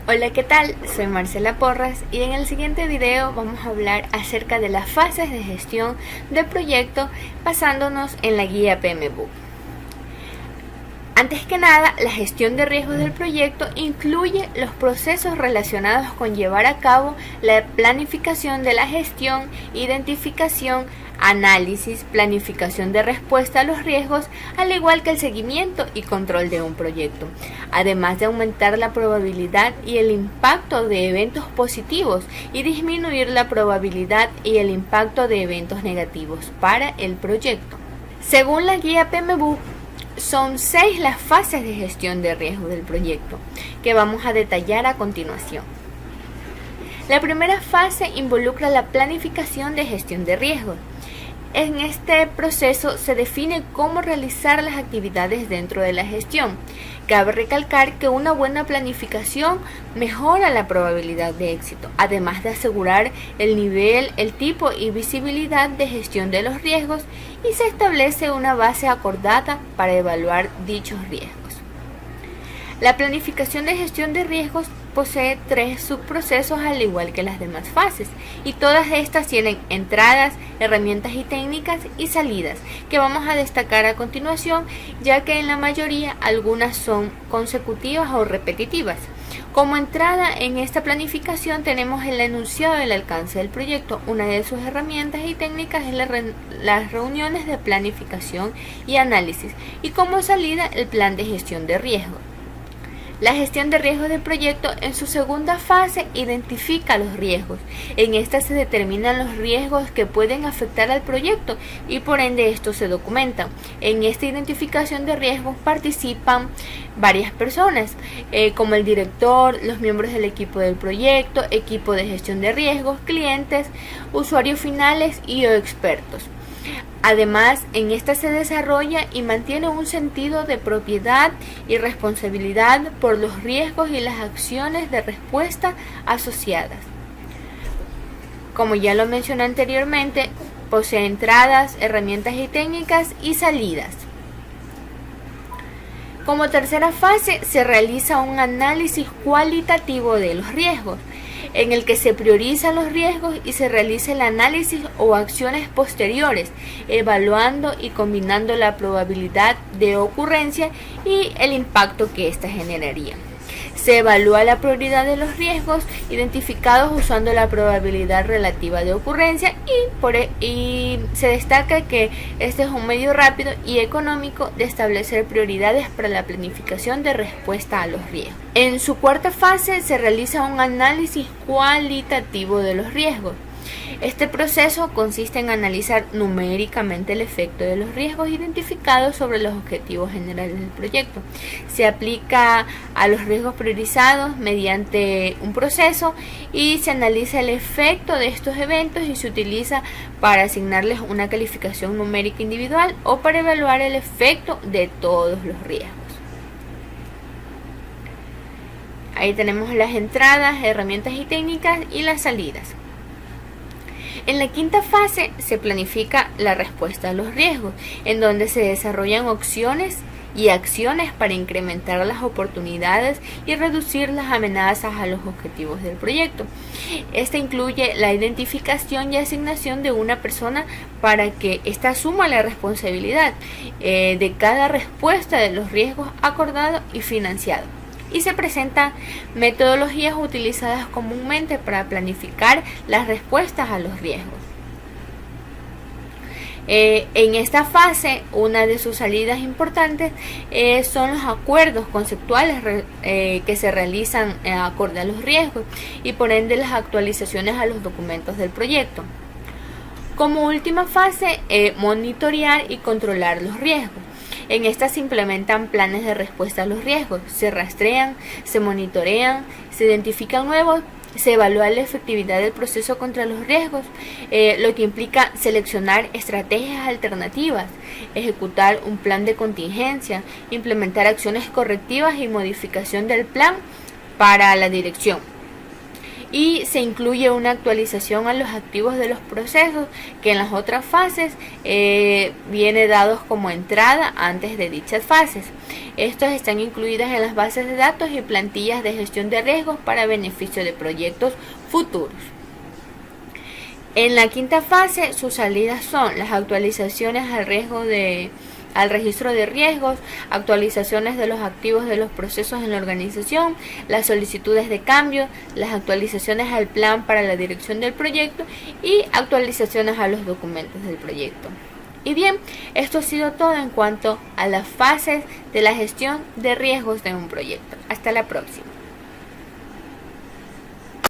Hola, ¿qué tal? Soy Marcela Porras y en el siguiente video vamos a hablar acerca de las fases de gestión del proyecto basándonos en la guía PMBOK. Antes que nada, la gestión de riesgos del proyecto incluye los procesos relacionados con llevar a cabo la planificación de la gestión, identificación, análisis, planificación de respuesta a los riesgos, al igual que el seguimiento y control de un proyecto, además de aumentar la probabilidad y el impacto de eventos positivos y disminuir la probabilidad y el impacto de eventos negativos para el proyecto. Según la guía PMBOK, son 6 las fases de gestión de riesgo del proyecto, que vamos a detallar a continuación. La primera fase involucra la planificación de gestión de riesgos. En este proceso se define cómo realizar las actividades dentro de la gestión. Cabe recalcar que una buena planificación mejora la probabilidad de éxito, además de asegurar el nivel, el tipo y visibilidad de gestión de los riesgos, y se establece una base acordada para evaluar dichos riesgos. La planificación de gestión de riesgos posee 3 subprocesos al igual que las demás fases, y todas estas tienen entradas, herramientas y técnicas y salidas, que vamos a destacar a continuación, ya que en la mayoría algunas son consecutivas o repetitivas. Como entrada en esta planificación tenemos el enunciado del alcance del proyecto. Una de sus herramientas y técnicas es las reuniones de planificación y análisis, y como salida el plan de gestión de riesgos. La gestión de riesgos del proyecto en su segunda fase identifica los riesgos. En esta se determinan los riesgos que pueden afectar al proyecto y por ende estos se documentan. En esta identificación de riesgos participan varias personas, como el director, los miembros del equipo del proyecto, equipo de gestión de riesgos, clientes, usuarios finales y expertos. Además, en esta se desarrolla y mantiene un sentido de propiedad y responsabilidad por los riesgos y las acciones de respuesta asociadas. Como ya lo mencioné anteriormente, posee entradas, herramientas y técnicas y salidas. Como tercera fase, se realiza un análisis cualitativo de los riesgos, en el que se priorizan los riesgos y se realiza el análisis o acciones posteriores, evaluando y combinando la probabilidad de ocurrencia y el impacto que ésta generaría. Se evalúa la prioridad de los riesgos identificados usando la probabilidad relativa de ocurrencia y se destaca que este es un medio rápido y económico de establecer prioridades para la planificación de respuesta a los riesgos. En su cuarta fase se realiza un análisis cualitativo de los riesgos. Este proceso consiste en analizar numéricamente el efecto de los riesgos identificados sobre los objetivos generales del proyecto. Se aplica a los riesgos priorizados mediante un proceso y se analiza el efecto de estos eventos y se utiliza para asignarles una calificación numérica individual o para evaluar el efecto de todos los riesgos. Ahí tenemos las entradas, herramientas y técnicas y las salidas. En la quinta fase se planifica la respuesta a los riesgos, en donde se desarrollan opciones y acciones para incrementar las oportunidades y reducir las amenazas a los objetivos del proyecto. Esta incluye la identificación y asignación de una persona para que ésta asuma la responsabilidad de cada respuesta de los riesgos acordado y financiado. Y se presentan metodologías utilizadas comúnmente para planificar las respuestas a los riesgos. En esta fase, una de sus salidas importantes son los acuerdos conceptuales que se realizan acorde a los riesgos y por ende las actualizaciones a los documentos del proyecto. Como última fase, monitorear y controlar los riesgos. En esta se implementan planes de respuesta a los riesgos, se rastrean, se monitorean, se identifican nuevos, se evalúa la efectividad del proceso contra los riesgos, lo que implica seleccionar estrategias alternativas, ejecutar un plan de contingencia, implementar acciones correctivas y modificación del plan para la dirección. y se incluye una actualización a los activos de los procesos que en las otras fases viene dados como entrada antes de dichas fases. Estos están incluidos en las bases de datos y plantillas de gestión de riesgos para beneficio de proyectos futuros. En la quinta fase, sus salidas son las actualizaciones al registro de riesgos, actualizaciones de los activos de los procesos en la organización, las solicitudes de cambio, las actualizaciones al plan para la dirección del proyecto y actualizaciones a los documentos del proyecto. Y bien, esto ha sido todo en cuanto a las fases de la gestión de riesgos de un proyecto. Hasta la próxima.